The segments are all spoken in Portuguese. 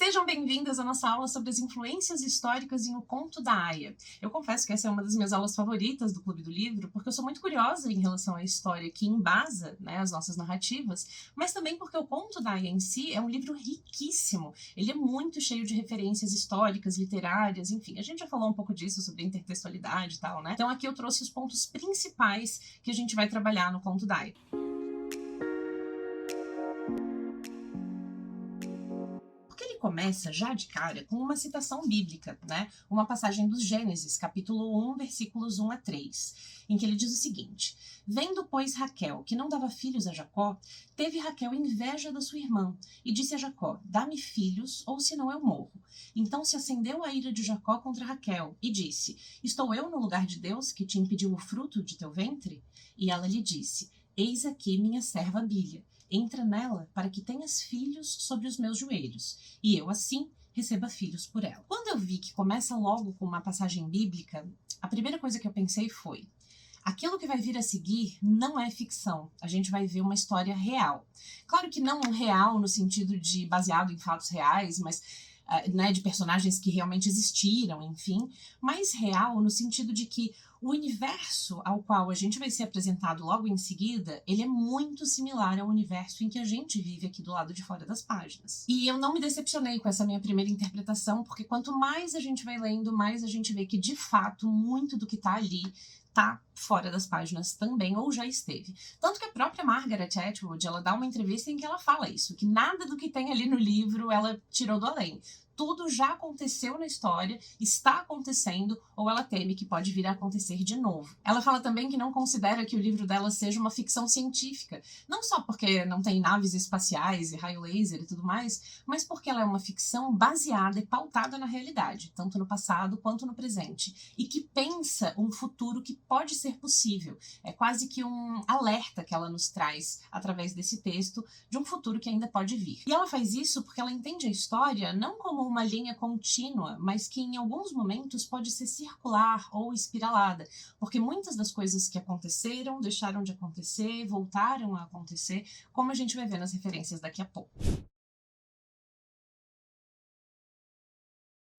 Sejam bem-vindas à nossa aula sobre as influências históricas em O Conto da Aia. Eu confesso que essa é uma das minhas aulas favoritas do Clube do Livro, porque eu sou muito curiosa em relação à história que embasa, as nossas narrativas, mas também porque O Conto da Aia em si é um livro riquíssimo. Ele é muito cheio de referências históricas, literárias, enfim. A gente já falou um pouco disso, sobre a intertextualidade e tal, né? Então aqui eu trouxe os pontos principais que a gente vai trabalhar no Conto da Aia. Começa já de cara com uma citação bíblica, uma passagem dos Gênesis, capítulo 1, versículos 1 a 3, em que ele diz o seguinte: Vendo, pois, Raquel, que não dava filhos a Jacó, teve Raquel inveja da sua irmã, e disse a Jacó: Dá-me filhos, ou senão eu morro. Então se acendeu a ira de Jacó contra Raquel, e disse: Estou eu no lugar de Deus, que te impediu o fruto de teu ventre? E ela lhe disse: Eis aqui minha serva Bília. Entra nela para que tenhas filhos sobre os meus joelhos, e eu, assim, receba filhos por ela. Quando eu vi que começa logo com uma passagem bíblica, a primeira coisa que eu pensei foi: aquilo que vai vir a seguir não é ficção, a gente vai ver uma história real. Claro que não real no sentido de baseado em fatos reais, mas de personagens que realmente existiram, enfim, mas real no sentido de que o universo ao qual a gente vai ser apresentado logo em seguida, ele é muito similar ao universo em que a gente vive aqui do lado de fora das páginas. E eu não me decepcionei com essa minha primeira interpretação, porque quanto mais a gente vai lendo, mais a gente vê que, de fato, muito do que tá ali tá fora das páginas também, ou já esteve. Tanto que a própria Margaret Atwood, ela dá uma entrevista em que ela fala isso, que nada do que tem ali no livro ela tirou do além. Tudo já aconteceu na história, está acontecendo, ou ela teme que pode vir a acontecer de novo. Ela fala também que não considera que o livro dela seja uma ficção científica, não só porque não tem naves espaciais e raio laser e tudo mais, mas porque ela é uma ficção baseada e pautada na realidade, tanto no passado quanto no presente, e que pensa um futuro que pode ser possível. É quase que um alerta que ela nos traz através desse texto de um futuro que ainda pode vir. E ela faz isso porque ela entende a história não como uma linha contínua, mas que em alguns momentos pode ser circular ou espiralada, porque muitas das coisas que aconteceram, deixaram de acontecer, voltaram a acontecer, como a gente vai ver nas referências daqui a pouco.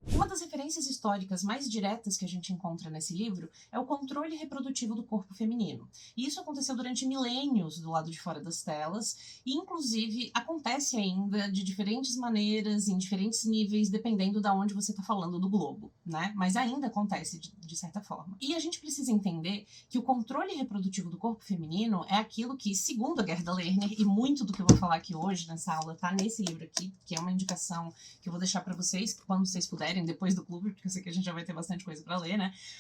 Uma das referências históricas mais diretas que a gente encontra nesse livro é o controle reprodutivo do corpo feminino. E isso aconteceu durante milênios do lado de fora das telas, e inclusive acontece ainda de diferentes maneiras, em diferentes níveis, dependendo de onde você está falando do globo, Mas ainda acontece de certa forma. E a gente precisa entender que o controle reprodutivo do corpo feminino é aquilo que, segundo a Gerda Lerner, e muito do que eu vou falar aqui hoje nessa aula está nesse livro aqui, que é uma indicação que eu vou deixar para vocês, quando vocês puderem, depois do clube, porque eu sei que a gente já vai ter bastante coisa para ler,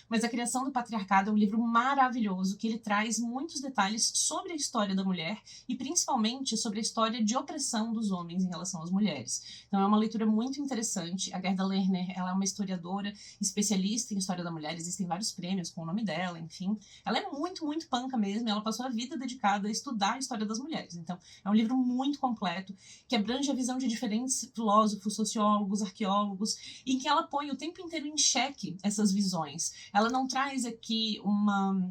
Mas A Criação do Patriarcado é um livro maravilhoso, que ele traz muitos detalhes sobre a história da mulher e principalmente sobre a história de opressão dos homens em relação às mulheres. Então é uma leitura muito interessante. A Gerda Lerner, ela é uma historiadora especialista em história da mulher, existem vários prêmios com o nome dela, enfim. Ela é muito, muito panca mesmo, ela passou a vida dedicada a estudar a história das mulheres. Então é um livro muito completo, que abrange a visão de diferentes filósofos, sociólogos, arqueólogos, e que ela põe o tempo inteiro em xeque essas visões. Ela não traz aqui uma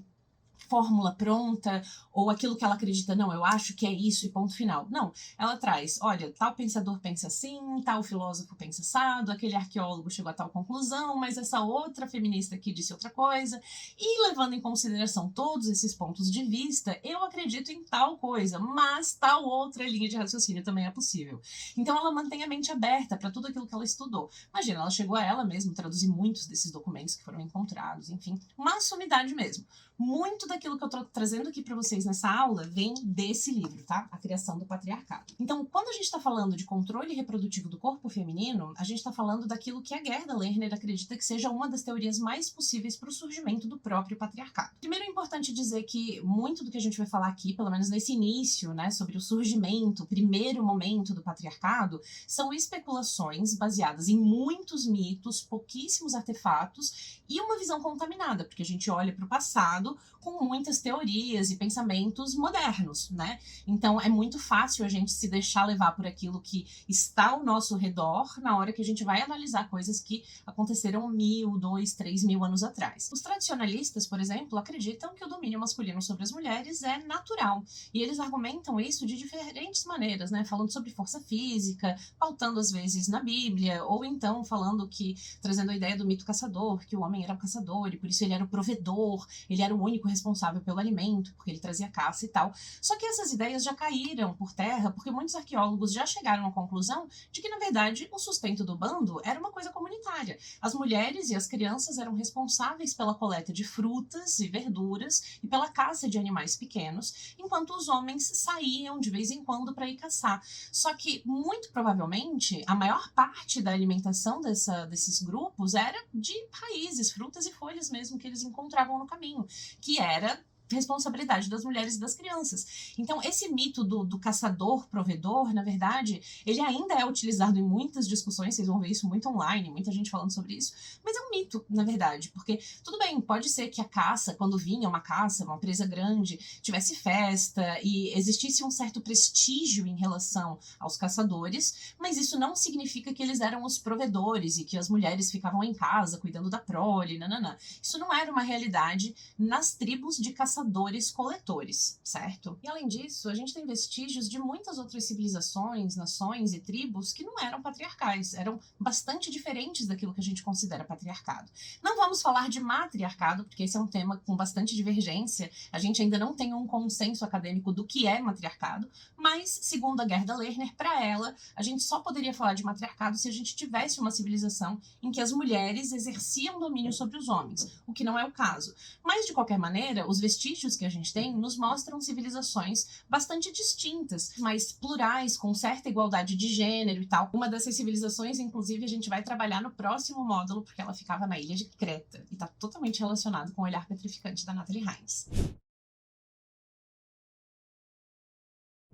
fórmula pronta, ou aquilo que ela acredita, não, eu acho que é isso e ponto final. Não, ela traz, olha, tal pensador pensa assim, tal filósofo pensa assado, aquele arqueólogo chegou a tal conclusão, mas essa outra feminista aqui disse outra coisa, e levando em consideração todos esses pontos de vista, eu acredito em tal coisa, mas tal outra linha de raciocínio também é possível. Então ela mantém a mente aberta para tudo aquilo que ela estudou. Imagina, ela chegou a ela mesma traduzir muitos desses documentos que foram encontrados, enfim, uma sumidade mesmo. Muito daquilo que eu tô trazendo aqui para vocês nessa aula vem desse livro, tá? A Criação do Patriarcado. Então, quando a gente está falando de controle reprodutivo do corpo feminino, a gente está falando daquilo que a Gerda Lerner acredita que seja uma das teorias mais possíveis para o surgimento do próprio patriarcado. Primeiro é importante dizer que muito do que a gente vai falar aqui, pelo menos nesse início, sobre o surgimento, o primeiro momento do patriarcado, são especulações baseadas em muitos mitos, pouquíssimos artefatos e uma visão contaminada, porque a gente olha para o passado com muitas teorias e pensamentos modernos, né? Então é muito fácil a gente se deixar levar por aquilo que está ao nosso redor na hora que a gente vai analisar coisas que aconteceram 1000, 2, 3 mil anos atrás. Os tradicionalistas, por exemplo, acreditam que o domínio masculino sobre as mulheres é natural, e eles argumentam isso de diferentes maneiras, né? Falando sobre força física, pautando às vezes na Bíblia, ou então falando que, trazendo a ideia do mito caçador, que o homem era o caçador e por isso ele era o provedor, ele era o único responsável pelo alimento, porque ele trazia caça e tal. Só que essas ideias já caíram por terra, porque muitos arqueólogos já chegaram à conclusão de que, na verdade, o sustento do bando era uma coisa comunitária. As mulheres e as crianças eram responsáveis pela coleta de frutas e verduras e pela caça de animais pequenos, enquanto os homens saíam de vez em quando para ir caçar. Só que, muito provavelmente, a maior parte da alimentação desses grupos era de raízes, frutas e folhas mesmo que eles encontravam no caminho, que era responsabilidade das mulheres e das crianças. Então, esse mito do caçador-provedor, na verdade, ele ainda é utilizado em muitas discussões, vocês vão ver isso muito online, muita gente falando sobre isso, mas é um mito, na verdade, porque, tudo bem, pode ser que a caça, quando vinha uma caça, uma presa grande, tivesse festa e existisse um certo prestígio em relação aos caçadores, mas isso não significa que eles eram os provedores e que as mulheres ficavam em casa cuidando da prole, nananã. Isso não era uma realidade nas tribos de caçadores-coletores, certo? E além disso, a gente tem vestígios de muitas outras civilizações, nações e tribos que não eram patriarcais, eram bastante diferentes daquilo que a gente considera patriarcado. Não vamos falar de matriarcado, porque esse é um tema com bastante divergência, a gente ainda não tem um consenso acadêmico do que é matriarcado, mas, segundo a Gerda Lerner, para ela, a gente só poderia falar de matriarcado se a gente tivesse uma civilização em que as mulheres exerciam domínio sobre os homens, o que não é o caso. Mas, de qualquer maneira, os vestígios que a gente tem nos mostram civilizações bastante distintas, mas plurais, com certa igualdade de gênero e tal. Uma dessas civilizações, inclusive, a gente vai trabalhar no próximo módulo, porque ela ficava na ilha de Creta, e está totalmente relacionado com o olhar petrificante da Natalie Hines.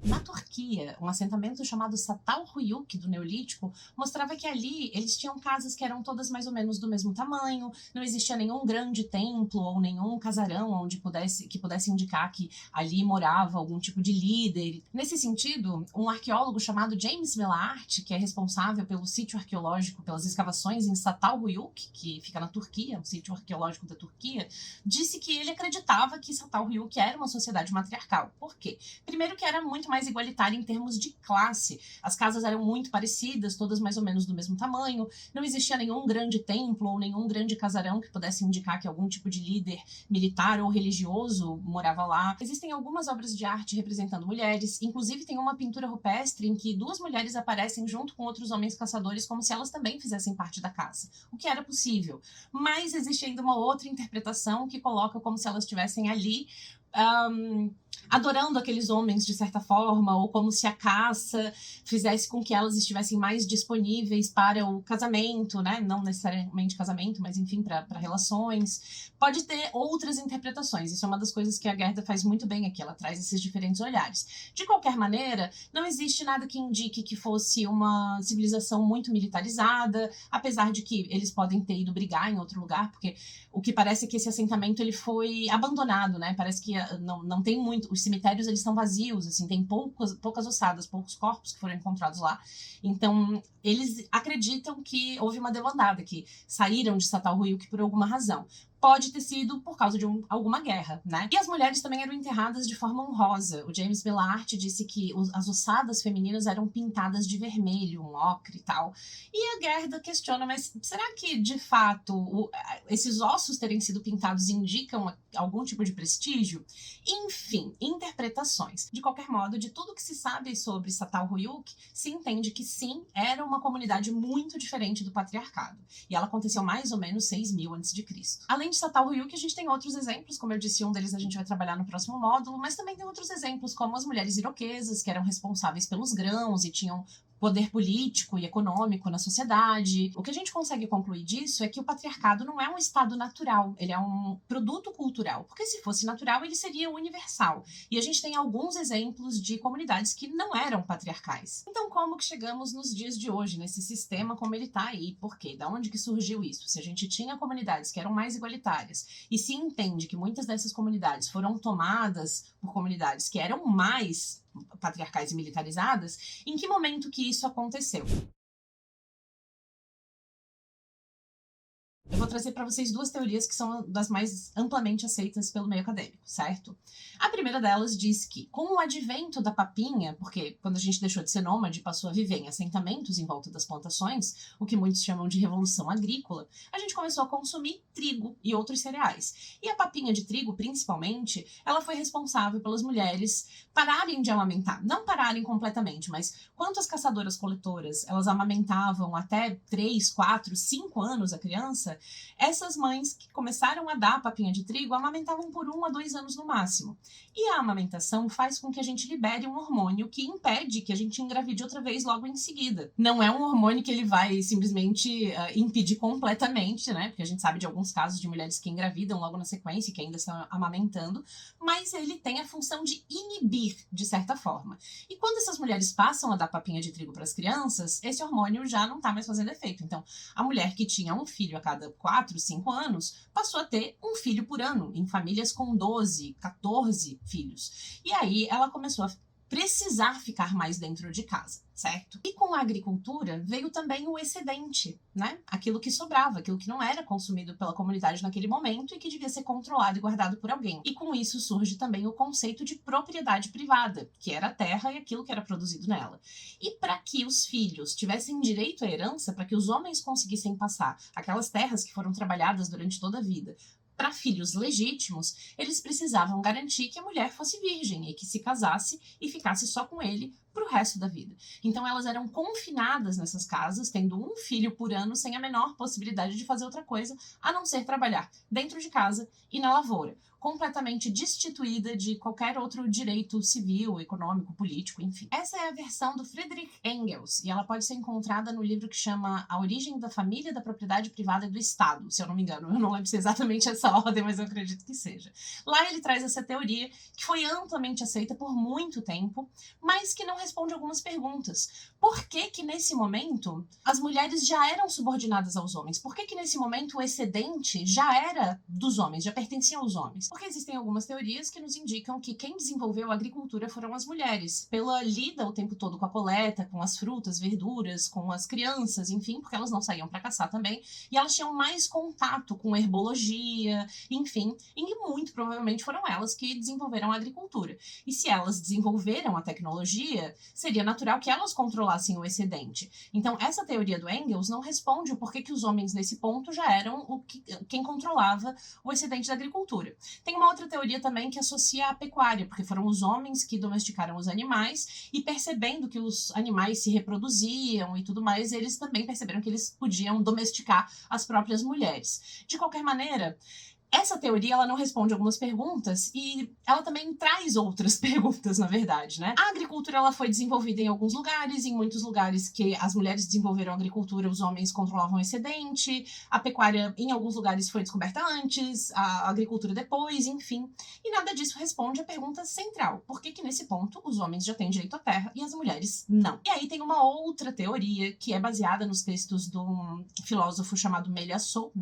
Na Turquia, um assentamento chamado Çatalhöyük do Neolítico mostrava que ali eles tinham casas que eram todas mais ou menos do mesmo tamanho, não existia nenhum grande templo ou nenhum casarão onde pudesse indicar que ali morava algum tipo de líder. Nesse sentido, um arqueólogo chamado James Melart, que é responsável pelo sítio arqueológico, pelas escavações em Çatalhöyük, que fica na Turquia, um sítio arqueológico da Turquia, disse que ele acreditava que Çatalhöyük era uma sociedade matriarcal. Por quê? Primeiro que era muito mais igualitária em termos de classe. As casas eram muito parecidas, todas mais ou menos do mesmo tamanho, não existia nenhum grande templo ou nenhum grande casarão que pudesse indicar que algum tipo de líder militar ou religioso morava lá. Existem algumas obras de arte representando mulheres, inclusive tem uma pintura rupestre em que 2 mulheres aparecem junto com outros homens caçadores como se elas também fizessem parte da caça, o que era possível. Mas existe ainda uma outra interpretação que coloca como se elas estivessem ali adorando aqueles homens de certa forma, ou como se a caça fizesse com que elas estivessem mais disponíveis para o casamento, né? Não necessariamente casamento, mas enfim, para relações. Pode ter outras interpretações, isso é uma das coisas que a Gerda faz muito bem aqui, ela traz esses diferentes olhares. De qualquer maneira, não existe nada que indique que fosse uma civilização muito militarizada, apesar de que eles podem ter ido brigar em outro lugar, porque o que parece é que esse assentamento ele foi abandonado, né? Parece que não tem muito, os cemitérios eles estão vazios, assim, tem poucas ossadas, poucos corpos que foram encontrados lá. Então, eles acreditam que houve uma debandada, que saíram de Çatalhöyük por alguma razão. Pode ter sido por causa de alguma guerra, né? E as mulheres também eram enterradas de forma honrosa. O James Melart disse que as ossadas femininas eram pintadas de vermelho, um ocre e tal. E a Gerda questiona, mas será que, de fato, esses ossos terem sido pintados indicam algum tipo de prestígio? Enfim, interpretações. De qualquer modo, de tudo que se sabe sobre Çatalhöyük, se entende que sim, era uma comunidade muito diferente do patriarcado. E ela aconteceu mais ou menos 6.000 a.C. Além de Çatalhöyük, a gente tem outros exemplos, como eu disse, um deles a gente vai trabalhar no próximo módulo, mas também tem outros exemplos, como as mulheres iroquesas, que eram responsáveis pelos grãos e tinham poder político e econômico na sociedade. O que a gente consegue concluir disso é que o patriarcado não é um estado natural, ele é um produto cultural, porque se fosse natural ele seria universal. E a gente tem alguns exemplos de comunidades que não eram patriarcais. Então como que chegamos nos dias de hoje, nesse sistema como ele está aí? Por quê? Da onde que surgiu isso? Se a gente tinha comunidades que eram mais igualitárias e se entende que muitas dessas comunidades foram tomadas por comunidades que eram mais patriarcais e militarizadas, em que momento que isso aconteceu? Eu vou trazer para vocês duas teorias que são das mais amplamente aceitas pelo meio acadêmico, certo? A primeira delas diz que, com o advento da papinha, porque quando a gente deixou de ser nômade e passou a viver em assentamentos em volta das plantações, o que muitos chamam de revolução agrícola, a gente começou a consumir trigo e outros cereais. E a papinha de trigo, principalmente, ela foi responsável pelas mulheres pararem de amamentar. Não pararem completamente, mas quanto as caçadoras-coletoras, elas amamentavam até 3, 4, 5 anos a criança, essas mães que começaram a dar a papinha de trigo amamentavam por 1 a 2 anos no máximo. E a amamentação faz com que a gente libere um hormônio que impede que a gente engravide outra vez logo em seguida. Não é um hormônio que ele vai simplesmente impedir completamente, né? Porque a gente sabe de alguns casos de mulheres que engravidam logo na sequência e que ainda estão amamentando, mas ele tem a função de inibir, de certa forma. E quando essas mulheres passam a dar papinha de trigo para as crianças, esse hormônio já não está mais fazendo efeito. Então, a mulher que tinha um filho a cada 4, 5 anos, passou a ter um filho por ano, em famílias com 12, 14 filhos. E aí ela começou a precisar ficar mais dentro de casa, certo? E com a agricultura veio também o excedente, né? Aquilo que sobrava, aquilo que não era consumido pela comunidade naquele momento e que devia ser controlado e guardado por alguém. E com isso surge também o conceito de propriedade privada, que era a terra e aquilo que era produzido nela. E para que os filhos tivessem direito à herança, para que os homens conseguissem passar aquelas terras que foram trabalhadas durante toda a vida para filhos legítimos, eles precisavam garantir que a mulher fosse virgem e que se casasse e ficasse só com ele para o resto da vida. Então elas eram confinadas nessas casas, tendo um filho por ano, sem a menor possibilidade de fazer outra coisa, a não ser trabalhar dentro de casa e na lavoura, completamente destituída de qualquer outro direito civil, econômico, político, enfim. Essa é a versão do Friedrich Engels, e ela pode ser encontrada no livro que chama A Origem da Família, da Propriedade Privada e do Estado, se eu não me engano. Eu não lembro se é exatamente essa ordem, mas eu acredito que seja. Lá ele traz essa teoria, que foi amplamente aceita por muito tempo, mas que não responde algumas perguntas. Por que que nesse momento as mulheres já eram subordinadas aos homens? Por que que nesse momento o excedente já era dos homens, já pertencia aos homens? Porque existem algumas teorias que nos indicam que quem desenvolveu a agricultura foram as mulheres, pela lida o tempo todo com a coleta, com as frutas, verduras, com as crianças, enfim, porque elas não saíam para caçar também, e elas tinham mais contato com herbologia, enfim, e muito provavelmente foram elas que desenvolveram a agricultura. E se elas desenvolveram a tecnologia, seria natural que elas controlassem o excedente. Então, essa teoria do Engels não responde o porquê que os homens nesse ponto já eram quem controlava o excedente da agricultura. Tem uma outra teoria também que associa a pecuária, porque foram os homens que domesticaram os animais e, percebendo que os animais se reproduziam e tudo mais, eles também perceberam que eles podiam domesticar as próprias mulheres. De qualquer maneira, essa teoria ela não responde algumas perguntas e ela também traz outras perguntas, na verdade, né? A agricultura ela foi desenvolvida em alguns lugares, em muitos lugares que as mulheres desenvolveram a agricultura, os homens controlavam o excedente, a pecuária em alguns lugares foi descoberta antes, a agricultura depois, enfim. E nada disso responde à pergunta central. Por que que nesse ponto os homens já têm direito à terra e as mulheres não? E aí tem uma outra teoria que é baseada nos textos de um filósofo chamado Meillassoux,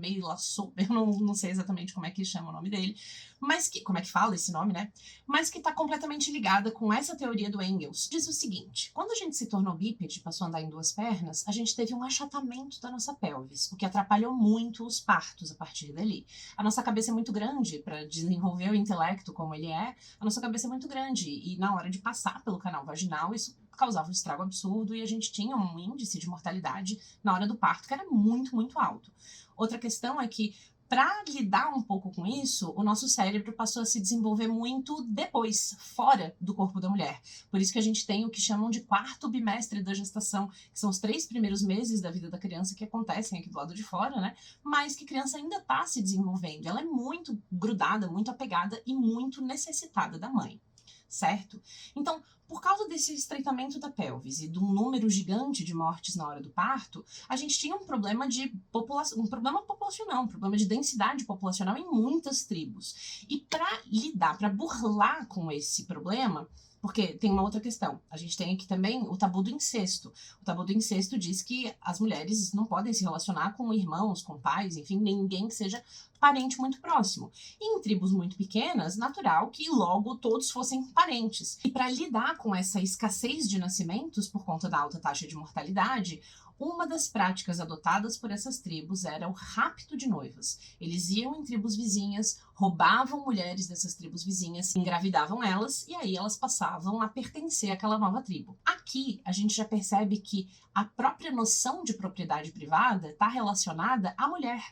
eu não sei exatamente como é que chama o nome dele, mas que, como é que fala esse nome, né? Mas que está completamente ligada com essa teoria do Engels. Diz o seguinte: quando a gente se tornou bípede, passou a andar em 2 pernas, a gente teve um achatamento da nossa pelvis, o que atrapalhou muito os partos a partir dali. A nossa cabeça é muito grande para desenvolver o intelecto como ele é, a nossa cabeça é muito grande e na hora de passar pelo canal vaginal, isso causava um estrago absurdo e a gente tinha um índice de mortalidade na hora do parto que era muito, muito alto. Outra questão é que para lidar um pouco com isso, o nosso cérebro passou a se desenvolver muito depois, fora do corpo da mulher. Por isso que a gente tem o que chamam de 4º bimestre da gestação, que são os 3 primeiros meses da vida da criança que acontecem aqui do lado de fora, né? Mas que a criança ainda está se desenvolvendo. Ela é muito grudada, muito apegada e muito necessitada da mãe. certo? Então, por causa desse estreitamento da pelvis e de um número gigante de mortes na hora do parto, a gente tinha um problema de população, um problema populacional, um problema de densidade populacional em muitas tribos. E para lidar, para burlar com esse problema, porque tem uma outra questão. A gente tem aqui também o tabu do incesto. O tabu do incesto diz que as mulheres não podem se relacionar com irmãos, com pais, enfim, ninguém que seja parente muito próximo. E em tribos muito pequenas, natural que logo todos fossem parentes. E para lidar com essa escassez de nascimentos por conta da alta taxa de mortalidade, uma das práticas adotadas por essas tribos era o rapto de noivas. Eles iam em tribos vizinhas, roubavam mulheres dessas tribos vizinhas, engravidavam elas e aí elas passavam a pertencer àquela nova tribo. Aqui a gente já percebe que a própria noção de propriedade privada está relacionada à mulher.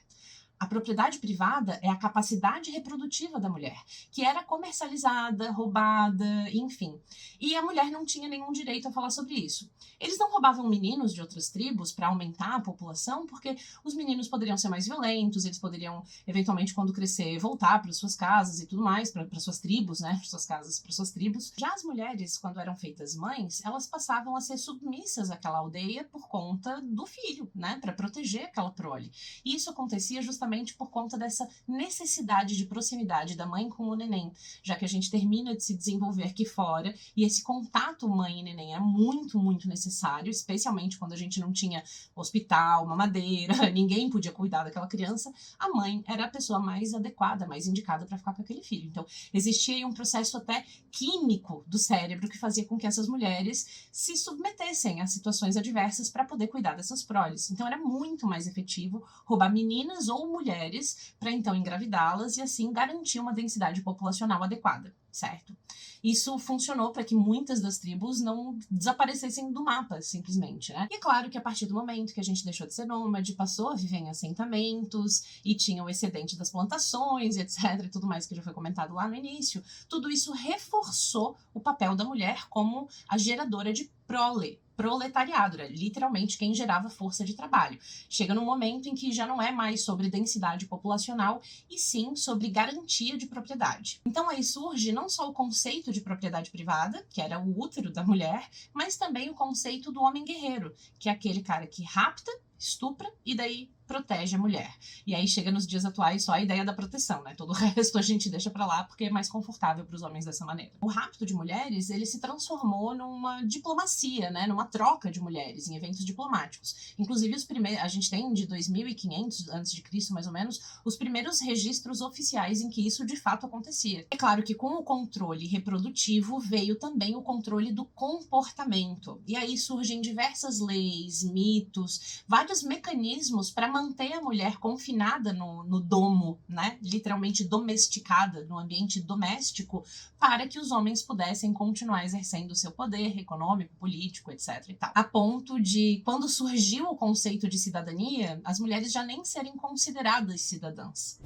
A propriedade privada é a capacidade reprodutiva da mulher, que era comercializada, roubada, enfim. E a mulher não tinha nenhum direito a falar sobre isso. Eles não roubavam meninos de outras tribos para aumentar a população, porque os meninos poderiam ser mais violentos, eles poderiam, eventualmente, quando crescer, voltar para suas casas e tudo mais, para suas tribos, né? Para suas casas, para suas tribos. Já as mulheres, quando eram feitas mães, elas passavam a ser submissas àquela aldeia por conta do filho, né? Para proteger aquela prole. E isso acontecia justamente por conta dessa necessidade de proximidade da mãe com o neném, já que a gente termina de se desenvolver aqui fora e esse contato mãe e neném é muito, muito necessário, especialmente quando a gente não tinha hospital, mamadeira, ninguém podia cuidar daquela criança, a mãe era a pessoa mais adequada, mais indicada para ficar com aquele filho. Então, existia aí um processo até químico do cérebro que fazia com que essas mulheres se submetessem a situações adversas para poder cuidar dessas proles. Então, era muito mais efetivo roubar meninas ou mulheres para então engravidá-las e assim garantir uma densidade populacional adequada, certo? Isso funcionou para que muitas das tribos não desaparecessem do mapa, simplesmente, né? E é claro que a partir do momento que a gente deixou de ser nômade, passou a viver em assentamentos e tinha o excedente das plantações, etc, e tudo mais que já foi comentado lá no início, tudo isso reforçou o papel da mulher como a geradora de prole, proletariado, era literalmente quem gerava força de trabalho. Chega num momento em que já não é mais sobre densidade populacional, e sim sobre garantia de propriedade. Então aí surge não só o conceito de propriedade privada, que era o útero da mulher, mas também o conceito do homem guerreiro, que é aquele cara que rapta, estupra e daí protege a mulher. E aí chega nos dias atuais só a ideia da proteção, né? Todo o resto a gente deixa pra lá porque é mais confortável para os homens dessa maneira. O rapto de mulheres, ele se transformou numa diplomacia, né? Numa troca de mulheres em eventos diplomáticos. Inclusive os primeiros, a gente tem de 2500 a.C., mais ou menos, os primeiros registros oficiais em que isso de fato acontecia. É claro que com o controle reprodutivo veio também o controle do comportamento. E aí surgem diversas leis, mitos, vários mecanismos para manter a mulher confinada no domo, né? Literalmente domesticada, no ambiente doméstico, para que os homens pudessem continuar exercendo o seu poder econômico, político, etc. e tal. A ponto de, quando surgiu o conceito de cidadania, as mulheres já nem serem consideradas cidadãs.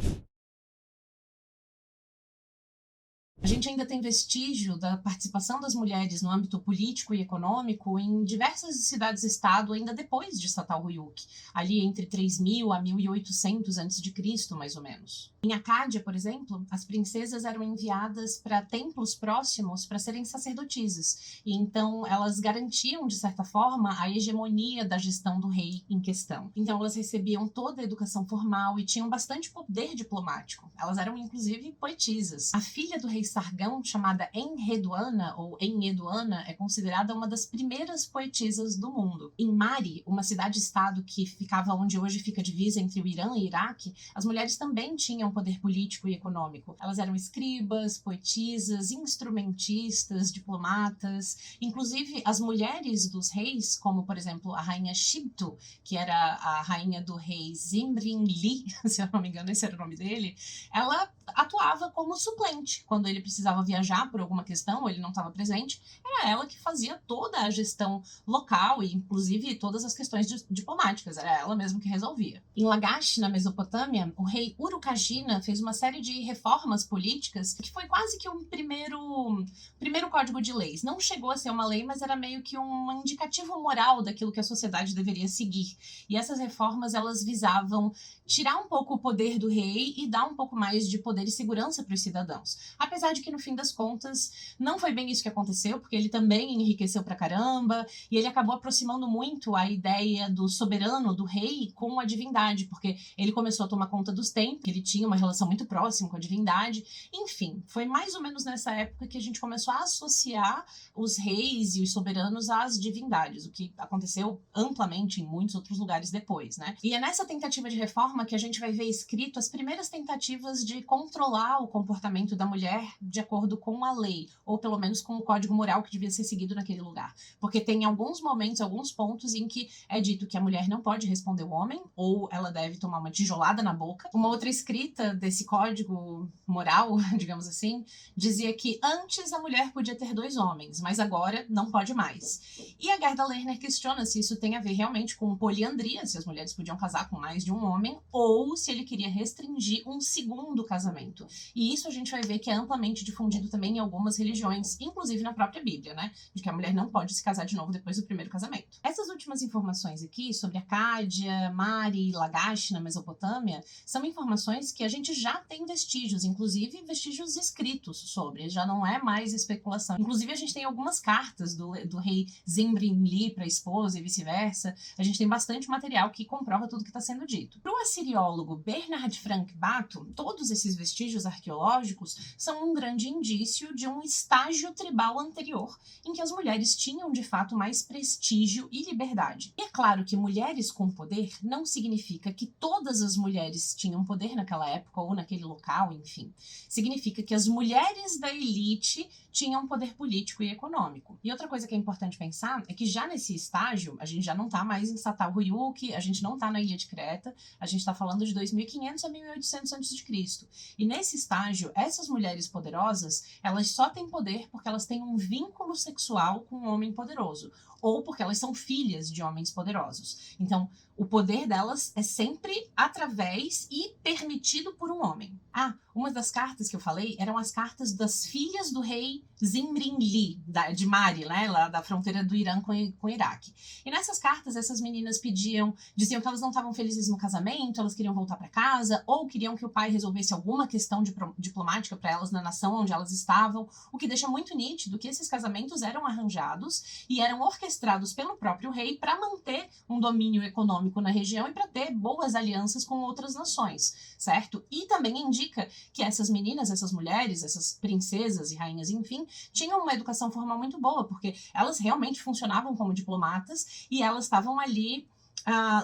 A gente ainda tem vestígio da participação das mulheres no âmbito político e econômico em diversas cidades-estado ainda depois de Çatalhöyük, ali entre 3000 a 1800 a.C., mais ou menos. Em Acádia, por exemplo, as princesas eram enviadas para templos próximos para serem sacerdotisas, e então elas garantiam, de certa forma, a hegemonia da gestão do rei em questão. Então elas recebiam toda a educação formal e tinham bastante poder diplomático. Elas eram, inclusive, poetisas. A filha do rei Sargão, chamada Enheduanna, ou Enheduanna, é considerada uma das primeiras poetisas do mundo. Em Mari, uma cidade-estado que ficava onde hoje fica a divisa entre o Irã e o Iraque, as mulheres também tinham poder político e econômico. Elas eram escribas, poetisas, instrumentistas, diplomatas. Inclusive, as mulheres dos reis, como, por exemplo, a rainha Shibtu, que era a rainha do rei Zimri-Li, se eu não me engano, esse era o nome dele, ela atuava como suplente. Quando ele precisava viajar por alguma questão, ou ele não estava presente, era ela que fazia toda a gestão local e, inclusive, todas as questões diplomáticas. Era ela mesma que resolvia. Em Lagash, na Mesopotâmia, o rei Urukagina China fez uma série de reformas políticas que foi quase que um primeiro código de leis. Não chegou a ser uma lei, mas era meio que um indicativo moral daquilo que a sociedade deveria seguir. E essas reformas, elas visavam tirar um pouco o poder do rei e dar um pouco mais de poder e segurança para os cidadãos. Apesar de que, no fim das contas, não foi bem isso que aconteceu, porque ele também enriqueceu pra caramba, e ele acabou aproximando muito a ideia do soberano, do rei, com a divindade, porque ele começou a tomar conta dos templos, ele tinha uma relação muito próxima com a divindade. Enfim, foi mais ou menos nessa época que a gente começou a associar os reis e os soberanos às divindades, o que aconteceu amplamente em muitos outros lugares depois, né? E é nessa tentativa de reforma que a gente vai ver escrito as primeiras tentativas de controlar o comportamento da mulher de acordo com a lei, ou pelo menos com o código moral que devia ser seguido naquele lugar. Porque tem alguns momentos, alguns pontos em que é dito que a mulher não pode responder o homem, ou ela deve tomar uma tijolada na boca. Uma outra escrita desse código moral, digamos assim, dizia que antes a mulher podia ter 2 homens, mas agora não pode mais. E a Gerda Lerner questiona se isso tem a ver realmente com poliandria, se as mulheres podiam casar com mais de um homem, ou se ele queria restringir um segundo casamento. E isso a gente vai ver que é amplamente difundido também em algumas religiões, inclusive na própria Bíblia, né? De que a mulher não pode se casar de novo depois do primeiro casamento. Essas últimas informações aqui sobre Acádia, Mari e Lagash na Mesopotâmia são informações que a gente já tem vestígios, inclusive vestígios escritos sobre, já não é mais especulação. Inclusive a gente tem algumas cartas do rei Zimri-Li para a esposa e vice-versa. A gente tem bastante material que comprova tudo que está sendo dito. Para o assiriólogo Bernhard Frank Bato, todos esses vestígios arqueológicos são um grande indício de um estágio tribal anterior, em que as mulheres tinham de fato mais prestígio e liberdade. E é claro que mulheres com poder não significa que todas as mulheres tinham poder naquela época ou naquele local, enfim. Significa que as mulheres da elite tinham poder político e econômico. E outra coisa que é importante pensar é que já nesse estágio, a gente já não está mais em Satal-Huyuk, a gente não está na Ilha de Creta, a gente está falando de 2500 a 1800 a.C. E nesse estágio, essas mulheres poderosas, elas só têm poder porque elas têm um vínculo sexual com um homem poderoso, ou porque elas são filhas de homens poderosos. Então, o poder delas é sempre através e permitido por um homem. Ah, uma das cartas que eu falei eram as cartas das filhas do rei Zimri-Li, de Mari, né, lá da fronteira do Irã com o Iraque. E nessas cartas, essas meninas diziam que elas não estavam felizes no casamento, elas queriam voltar para casa, ou queriam que o pai resolvesse alguma questão diplomática para elas na nação onde elas estavam, o que deixa muito nítido que esses casamentos eram arranjados e eram orquestrados pelo próprio rei para manter um domínio econômico na região e para ter boas alianças com outras nações, certo? E também indica que essas meninas, essas mulheres, essas princesas e rainhas, enfim, tinham uma educação formal muito boa, porque elas realmente funcionavam como diplomatas e elas estavam ali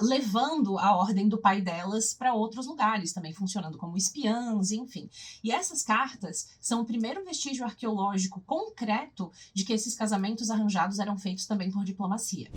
levando a ordem do pai delas para outros lugares, também funcionando como espiãs, enfim. E essas cartas são o primeiro vestígio arqueológico concreto de que esses casamentos arranjados eram feitos também por diplomacia.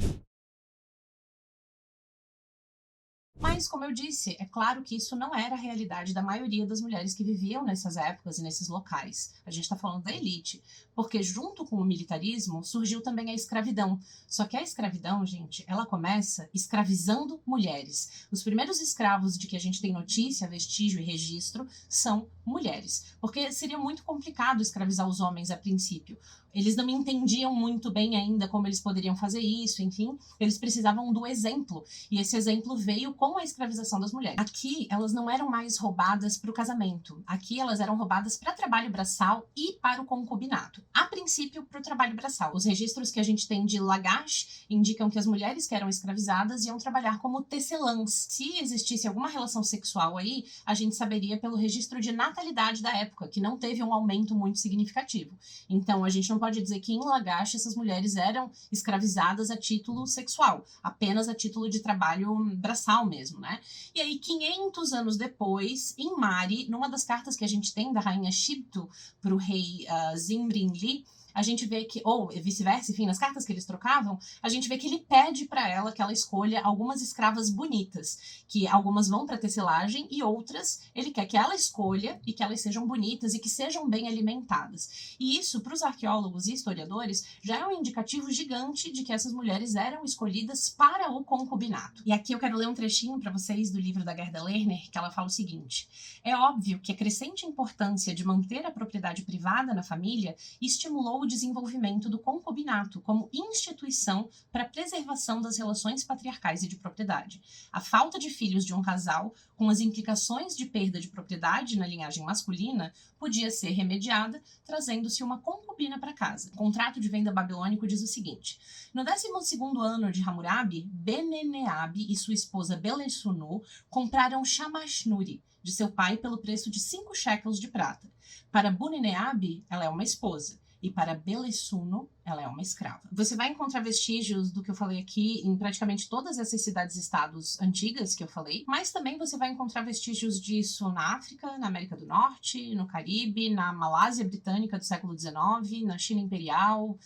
Mas, como eu disse, é claro que isso não era a realidade da maioria das mulheres que viviam nessas épocas e nesses locais. A gente está falando da elite, porque junto com o militarismo surgiu também a escravidão. Só que a escravidão, gente, ela começa escravizando mulheres. Os primeiros escravos de que a gente tem notícia, vestígio e registro são mulheres, porque seria muito complicado escravizar os homens a princípio. Eles não entendiam muito bem ainda como eles poderiam fazer isso, enfim, eles precisavam do exemplo, e esse exemplo veio com a escravização das mulheres. Aqui, elas não eram mais roubadas para o casamento, aqui elas eram roubadas para trabalho braçal e para o concubinato. A princípio, para o trabalho braçal. Os registros que a gente tem de Lagash indicam que as mulheres que eram escravizadas iam trabalhar como tecelãs. Se existisse alguma relação sexual aí, a gente saberia pelo registro de natalidade da época, que não teve um aumento muito significativo. Então, a gente não pode dizer que em Lagash essas mulheres eram escravizadas a título sexual, apenas a título de trabalho braçal mesmo, né? E aí, 500 anos depois, em Mari, numa das cartas que a gente tem da rainha Shibtu para o rei Zimri-Li, a gente vê que, ou vice-versa, enfim, nas cartas que eles trocavam, a gente vê que ele pede para ela que ela escolha algumas escravas bonitas, que algumas vão para tecelagem e outras ele quer que ela escolha e que elas sejam bonitas e que sejam bem alimentadas. E isso, para os arqueólogos e historiadores, já é um indicativo gigante de que essas mulheres eram escolhidas para o concubinato. E aqui eu quero ler um trechinho para vocês do livro da Gerda Lerner, que ela fala o seguinte: é óbvio que a crescente importância de manter a propriedade privada na família estimulou o desenvolvimento do concubinato como instituição para a preservação das relações patriarcais e de propriedade. A falta de filhos de um casal, com as implicações de perda de propriedade na linhagem masculina, podia ser remediada trazendo-se uma concubina para casa. O contrato de venda babilônico diz o seguinte: no 12º ano de Hammurabi, Beneneabe e sua esposa Belesunu compraram Shamashnuri de seu pai pelo preço de 5 shekels de prata. Para Buneneabe, ela é uma esposa, e para Belessuno, ela é uma escrava. Você vai encontrar vestígios do que eu falei aqui em praticamente todas essas cidades-estados antigas que eu falei, mas também você vai encontrar vestígios disso na África, na América do Norte, no Caribe, na Malásia Britânica do século XIX, na China Imperial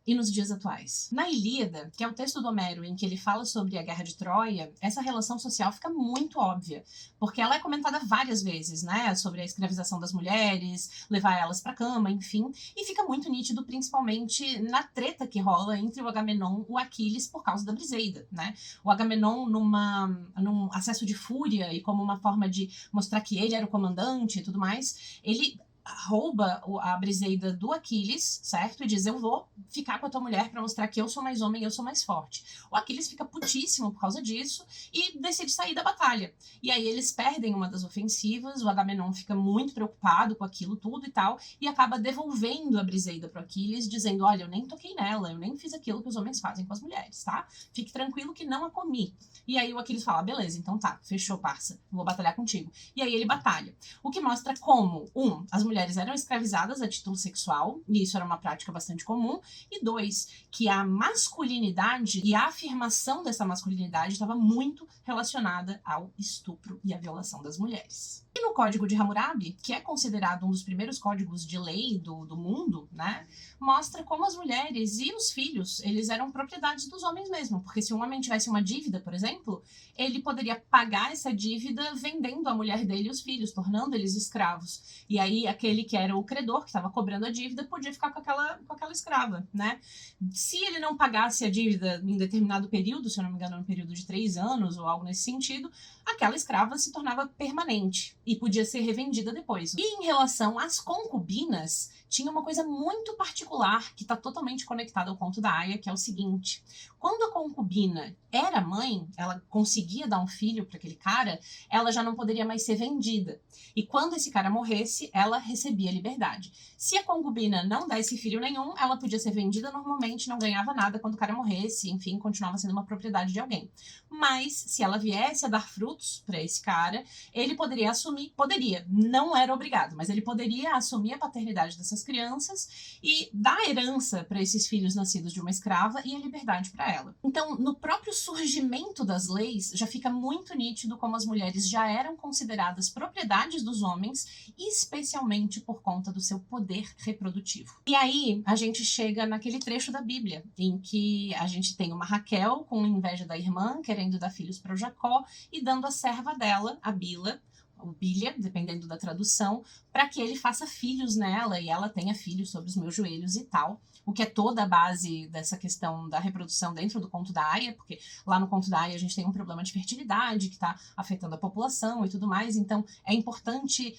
e nos dias atuais. Na Ilíada, que é o texto do Homero em que ele fala sobre a Guerra de Troia, essa relação social fica muito óbvia, porque ela é comentada várias vezes, né, sobre a escravização das mulheres, levar elas pra cama, enfim, e fica muito nítido principalmente na treta que rola entre o Agamenon e o Aquiles por causa da Briseida, né? O Agamenon, num acesso de fúria e como uma forma de mostrar que ele era o comandante e tudo mais, ele rouba a Briseida do Aquiles, certo? E diz: eu vou ficar com a tua mulher pra mostrar que eu sou mais homem e eu sou mais forte. O Aquiles fica putíssimo por causa disso e decide sair da batalha. E aí eles perdem uma das ofensivas, o Agamenon fica muito preocupado com aquilo tudo e tal, e acaba devolvendo a Briseida pro Aquiles, dizendo: olha, eu nem toquei nela, eu nem fiz aquilo que os homens fazem com as mulheres, tá? Fique tranquilo que não a comi. E aí o Aquiles fala: beleza, então tá, fechou, parça, vou batalhar contigo. E aí ele batalha. O que mostra como, as mulheres eram escravizadas a título sexual, e isso era uma prática bastante comum, e 2, que a masculinidade e a afirmação dessa masculinidade estava muito relacionada ao estupro e à violação das mulheres. E no Código de Hammurabi, que é considerado um dos primeiros códigos de lei do mundo, né, mostra como as mulheres e os filhos, eles eram propriedades dos homens mesmo, porque se um homem tivesse uma dívida, por exemplo, ele poderia pagar essa dívida vendendo a mulher dele e os filhos, tornando eles escravos. E aí aquele que era o credor, que estava cobrando a dívida, podia ficar com aquela escrava, né? Se ele não pagasse a dívida em determinado período, se eu não me engano, um período de 3 anos ou algo nesse sentido, aquela escrava se tornava permanente e podia ser revendida depois. E em relação às concubinas, tinha uma coisa muito particular que está totalmente conectada ao conto da Aya, que é o seguinte: quando a concubina era mãe, ela conseguia dar um filho para aquele cara, ela já não poderia mais ser vendida. E quando esse cara morresse, ela recebia liberdade. Se a concubina não desse filho nenhum, ela podia ser vendida normalmente, não ganhava nada quando o cara morresse, enfim, continuava sendo uma propriedade de alguém. Mas, se ela viesse a dar frutos para esse cara, ele poderia assumir, não era obrigado, mas ele poderia assumir a paternidade dessas crianças e dar herança para esses filhos nascidos de uma escrava e a liberdade para ela. Então, no próprio surgimento das leis, já fica muito nítido como as mulheres já eram consideradas propriedades dos homens, especialmente por conta do seu poder reprodutivo. E aí, a gente chega naquele trecho da Bíblia, em que a gente tem uma Raquel com inveja da irmã, querendo dar filhos para Jacó, e dando a serva dela, a Bila, ou Bília, dependendo da tradução, para que ele faça filhos nela e ela tenha filhos sobre os meus joelhos e tal. O que é toda a base dessa questão da reprodução dentro do conto da Aya, porque lá no conto da Aya a gente tem um problema de fertilidade que está afetando a população e tudo mais, então é importante,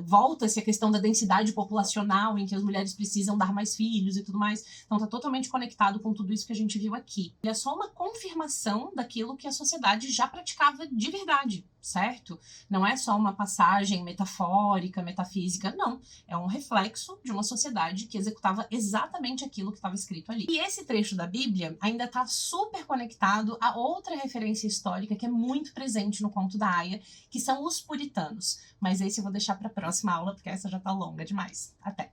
volta-se a questão da densidade populacional em que as mulheres precisam dar mais filhos e tudo mais, então está totalmente conectado com tudo isso que a gente viu aqui. Ele é só uma confirmação daquilo que a sociedade já praticava de verdade, certo? Não é só uma passagem metafórica, metafísica, não. É um reflexo de uma sociedade que executava exatamente aquilo que estava escrito ali. E esse trecho da Bíblia ainda está super conectado a outra referência histórica que é muito presente no conto da Aya, que são os puritanos. Mas esse eu vou deixar para a próxima aula, porque essa já está longa demais. Até!